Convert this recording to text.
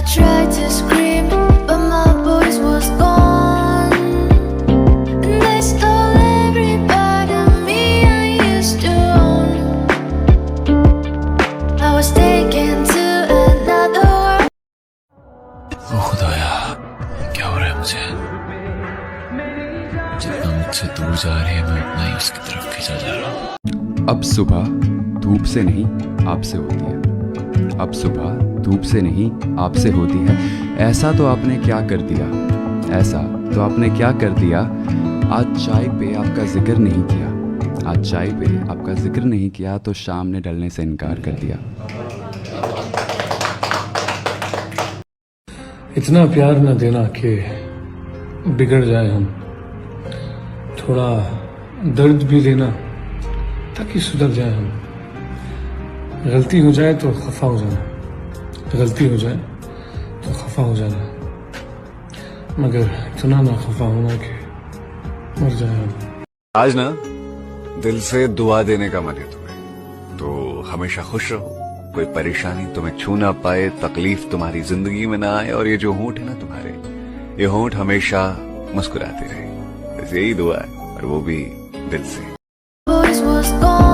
tried to scream, but my voice was gone. And they stole every part of me I used to own. I was taken to another world. ओ खुदाया, क्या हो रहा है मुझे? जितना मुझसे दूर जा रही है मैं उतना ही उसकी तरफ खिंचा जा रहा हूँ। अब सुबह धूप से नहीं आपसे होती है, अब सुबह धूप से नहीं आपसे होती है। ऐसा तो आपने क्या कर दिया, ऐसा तो आपने क्या कर दिया। आज चाय पे आपका जिक्र नहीं किया, आज चाय पे आपका जिक्र नहीं किया तो शाम ने डलने से इनकार कर दिया। इतना प्यार न देना कि बिगड़ जाए हम, थोड़ा दर्द भी देना ताकि सुधर जाए हम। गलती हो जाए तो खफा हो जाना, गलती हो जाए तो खफा हो जाना, मगर इतना ना खफा होना कि मर जाए हम। आज ना दिल से दुआ देने का मन है तुम्हें, तो हमेशा खुश रहो, कोई परेशानी तुम्हें छू ना पाए, तकलीफ तुम्हारी जिंदगी में ना आए, और ये जो होंठ है ना तुम्हारे, ये होंठ हमेशा मुस्कुराते रहे। बस यही दुआ है, और वो भी दिल से। Voice was gone.